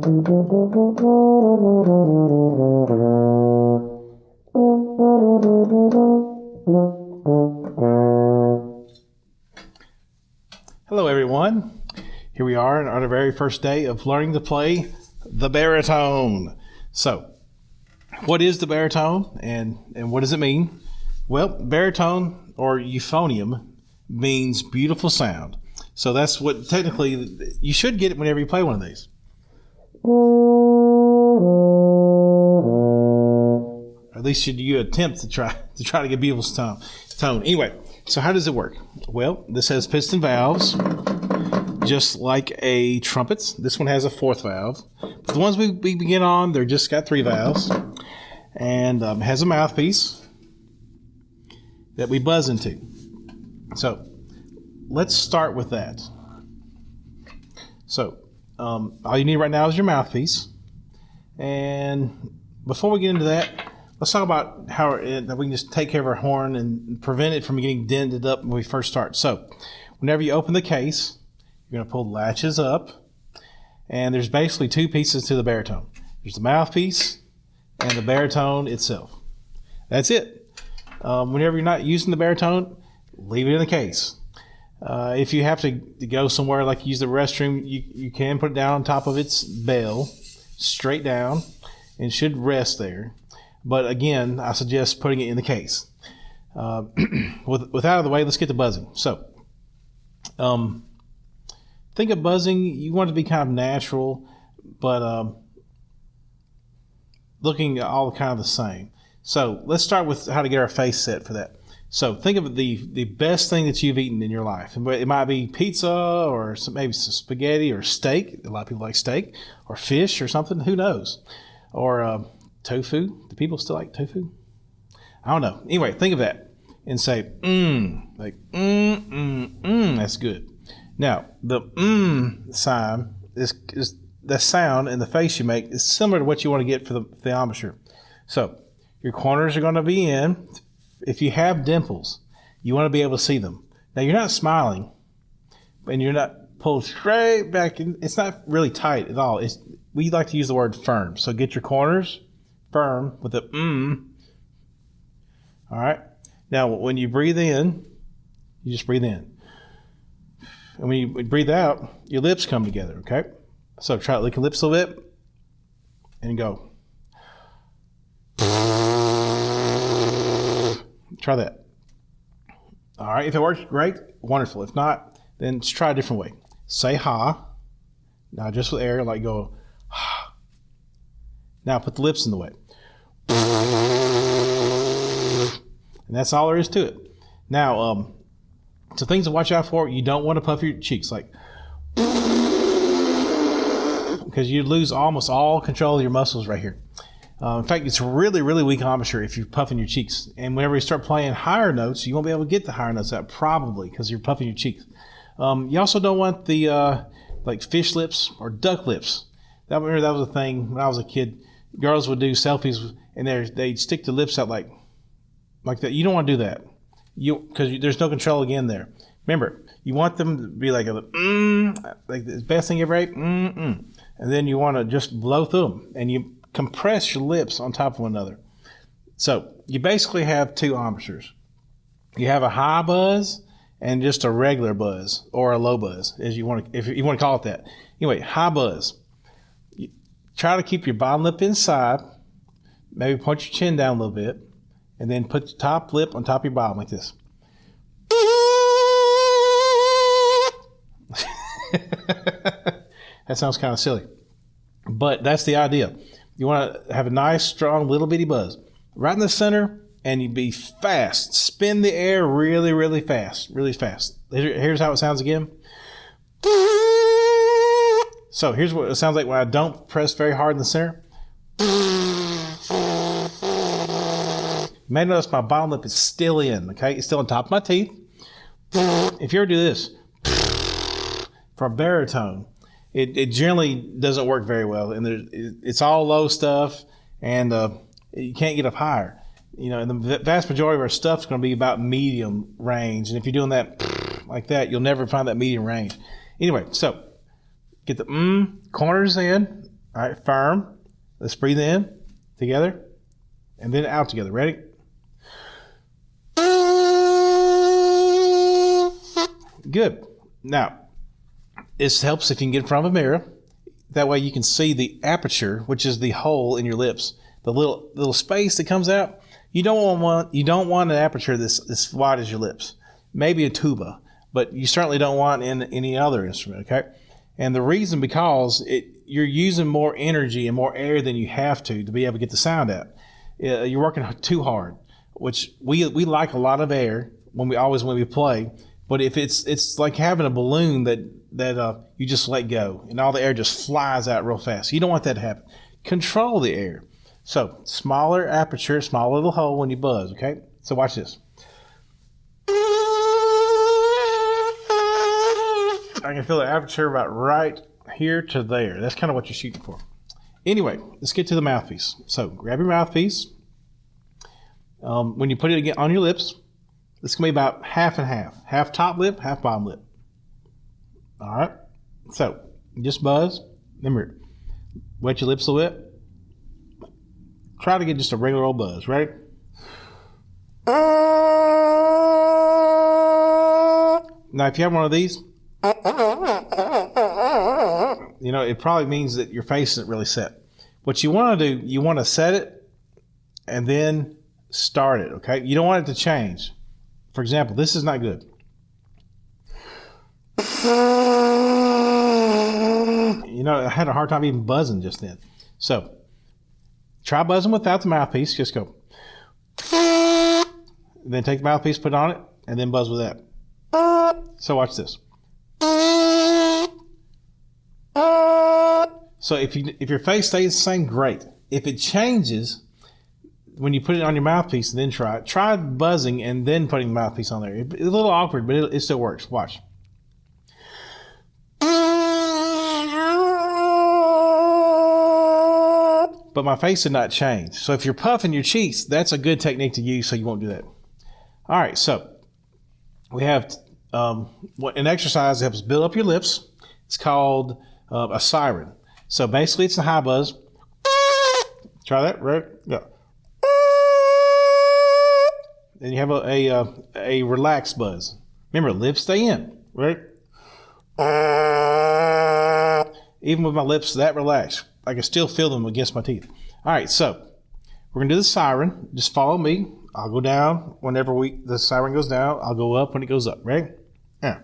Hello everyone, here we are on our very first day of learning to play the baritone. So, what is the baritone and what does it mean? Well, baritone or euphonium means beautiful sound. So that's what technically you should get it whenever you play one of these. Or at least should you attempt to try to get beautiful tone. Anyway, so how does it work? Well, this has piston valves, just like a trumpet. This one has a fourth valve. But the ones we begin on, they're just got 3 valves, and has a mouthpiece that we buzz into. So let's start with that. So all you need right now is your mouthpiece. And before we get into that, let's talk about how that we can just take care of our horn and prevent it from getting dented up when we first start. So whenever you open the case, you're going to pull the latches up, and there's basically 2 pieces to the baritone. There's the mouthpiece and the baritone itself. That's it. Whenever you're not using the baritone, leave it in the case. If you have to go somewhere, like use the restroom, you can put it down on top of its bell, straight down, and it should rest there. But again, I suggest putting it in the case. With out of the way, let's get to buzzing. So, think of buzzing, you want it to be kind of natural, but looking all kind of the same. So let's start with how to get our face set for that. So think of the best thing that you've eaten in your life. It might be pizza or maybe some spaghetti or steak. A lot of people like steak, or fish or something. Who knows? Or tofu. Do people still like tofu? I don't know. Anyway, think of that and say, that's good. Now, the sign is the sound and the face you make is similar to what you want to get for the embouchure. So your corners are going to be in. If you have dimples, you want to be able to see them. Now, you're not smiling, and you're not pulled straight back. It's not really tight at all. We like to use the word firm. So get your corners firm with the All right. Now, when you breathe in, you just breathe in. And when you breathe out, your lips come together, okay? So try to lick your lips a little bit and go. Try that. All right, if it works, great, wonderful. If not, then just try a different way. Say ha. Now just with air, like go ha. Now put the lips in the way. And that's all there is to it. Now, so things to watch out for, you don't want to puff your cheeks like, because you lose almost all control of your muscles right here. In fact, it's really, really weak embouchure if you're puffing your cheeks. And whenever you start playing higher notes, you won't be able to get the higher notes out, probably, because you're puffing your cheeks. You also don't want the like fish lips or duck lips. That was a thing when I was a kid. Girls would do selfies, and they'd stick the lips out like that. You don't want to do that, because there's no control again there. Remember, you want them to be like like the best thing you ever ate, and then you want to just blow through them, and you compress your lips on top of one another. So you basically have 2 embouchures. You have a high buzz and just a regular buzz, or a low buzz, if you want to call it that. Anyway, high buzz. You try to keep your bottom lip inside. Maybe point your chin down a little bit, and then put your top lip on top of your bottom like this. That sounds kind of silly, but that's the idea. You want to have a nice, strong, little bitty buzz right in the center, and you be fast. Spin the air really, really fast, really fast. Here's how it sounds again. So here's what it sounds like when I don't press very hard in the center. You may notice my bottom lip is still in, okay? It's still on top of my teeth. If you ever do this, for a baritone, it generally doesn't work very well, and it's all low stuff, and you can't get up higher. You know, and the vast majority of our stuff is going to be about medium range, and if you're doing that like that, you'll never find that medium range. Anyway, so get the corners in, All right, firm. Let's breathe in together and then out together. Ready? Good. Now, this helps if you can get in front of a mirror. That way you can see the aperture, which is the hole in your lips, the little space that comes out. You don't want an aperture this wide as your lips. Maybe a tuba, but you certainly don't want in any other instrument. Okay, and the reason because you're using more energy and more air than you have to be able to get the sound out. You're working too hard, which we like a lot of air when we play. But if it's like having a balloon that you just let go and all the air just flies out real fast. You don't want that to happen. Control the air. So smaller aperture, small little hole when you buzz. Okay. So watch this. I can feel the aperture about right here to there. That's kind of what you're shooting for. Anyway, let's get to the mouthpiece. So grab your mouthpiece. When you put it again on your lips, it's going to be about half and half. Half top lip, half bottom lip. All right. So just buzz. Remember, wet your lips a little bit. Try to get just a regular old buzz. Ready? Now, if you have one of these, it probably means that your face isn't really set. What you want to do, you want to set it and then start it, okay? You don't want it to change. For example, this is not good. I had a hard time even buzzing just then. So, try buzzing without the mouthpiece. Just go. Then take the mouthpiece, put it on it, and then buzz with that. So watch this. So if your face stays the same, great. If it changes when you put it on your mouthpiece, then try it. Try buzzing and then putting the mouthpiece on there. It's a little awkward, but it still works. Watch. But my face did not change. So if you're puffing your cheeks, that's a good technique to use so you won't do that. All right, so we have an exercise that helps build up your lips. It's called a siren. So basically it's a high buzz. Try that, right? Go. Then you have a relaxed buzz. Remember, lips stay in, right? Even with my lips that relaxed, I can still feel them against my teeth. All right, so we're gonna do the siren. Just follow me. I'll go down whenever the siren goes down. I'll go up when it goes up, right? Yeah.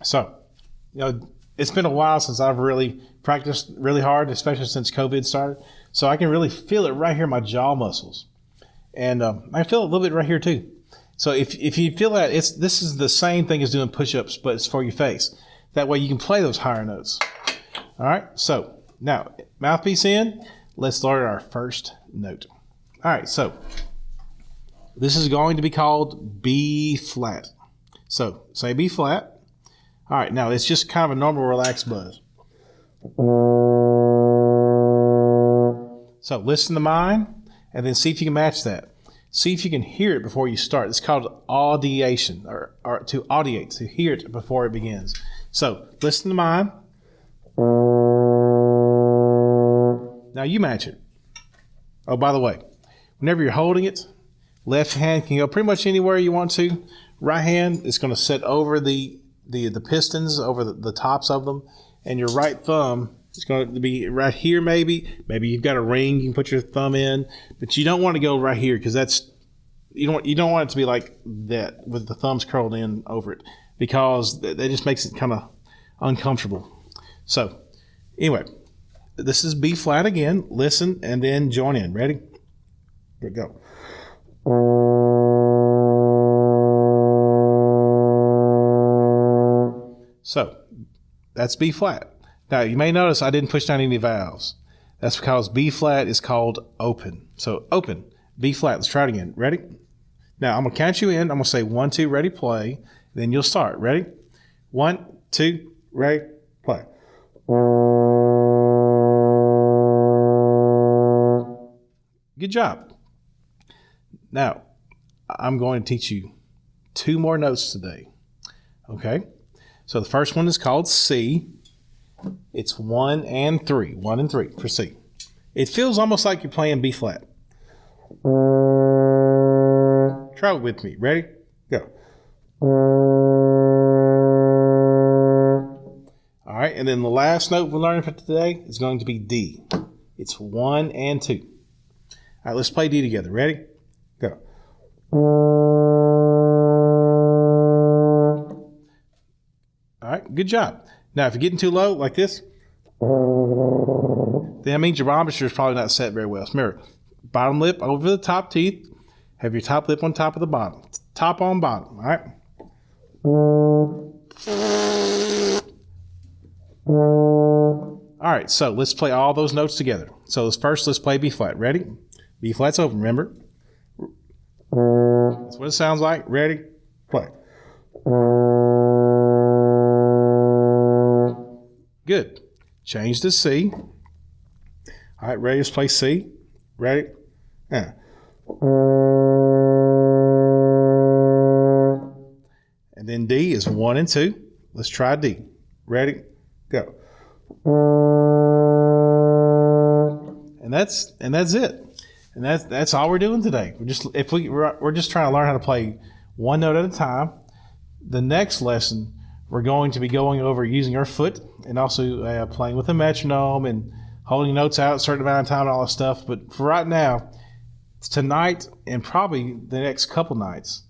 So, it's been a while since I've really practiced really hard, especially since COVID started. So I can really feel it right here in my jaw muscles. And I feel it a little bit right here too. So if you feel that, this is the same thing as doing push-ups, but it's for your face. That way you can play those higher notes. All right, so now mouthpiece in. Let's start our first note. All right, so this is going to be called B flat. So say B flat. All right, now it's just kind of a normal relaxed buzz. So listen to mine and then see if you can match that. See if you can hear it before you start. It's called audiation, or to audiate, to hear it before it begins. So listen to mine. Now you match it. Oh, by the way, whenever you're holding it, left hand can go pretty much anywhere you want to. Right hand is going to sit over the pistons, over the tops of them, and your right thumb is going to be right here. Maybe you've got a ring you can put your thumb in, but you don't want to go right here because you don't want it to be like that with the thumbs curled in over it. because that just makes it kind of uncomfortable. So anyway, this is B flat again. Listen and then join in. Ready? Here we go. So that's B flat. Now you may notice I didn't push down any vowels. That's because B flat is called open. So open, B flat. Let's try it again. Ready? Now I'm going to count you in. I'm going to say 1, 2, ready, play. Then you'll start. Ready? 1, 2, ready, play. Good job. Now, I'm going to teach you 2 more notes today. Okay? So the first one is called C. It's 1 and 3. 1 and 3 for C. It feels almost like you're playing B flat. Try it with me. Ready? Go. All right, and then the last note we're learning for today is going to be D. It's 1 and 2. All right, let's play D together. Ready? Go. All right, good job. Now, if you're getting too low like this, then that means your embouchure is probably not set very well. So remember, bottom lip over the top teeth. Have your top lip on top of the bottom. Top on bottom, all right? All right, so let's play all those notes together. So first, let's play B flat. Ready? B flat's open, remember? That's what it sounds like. Ready? Play. Good. Change to C. All right, ready? Let's play C. Ready? Yeah. And then D is 1 and 2. Let's try D. Ready? Go. And that's it. And that's all we're doing today. We're just trying to learn how to play one note at a time. The next lesson, we're going to be going over using our foot and also playing with a metronome and holding notes out a certain amount of time and all that stuff. But for right now, tonight and probably the next couple nights,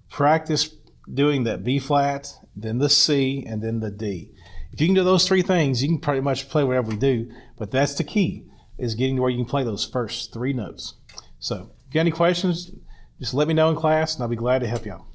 practice doing that B flat, then the C, and then the D. If you can do those 3 things, you can pretty much play whatever we do. But that's the key, is getting to where you can play those first 3 notes. So if you got any questions, just let me know in class, and I'll be glad to help you out.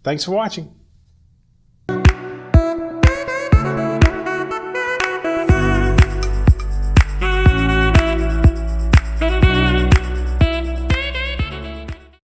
Thanks for watching.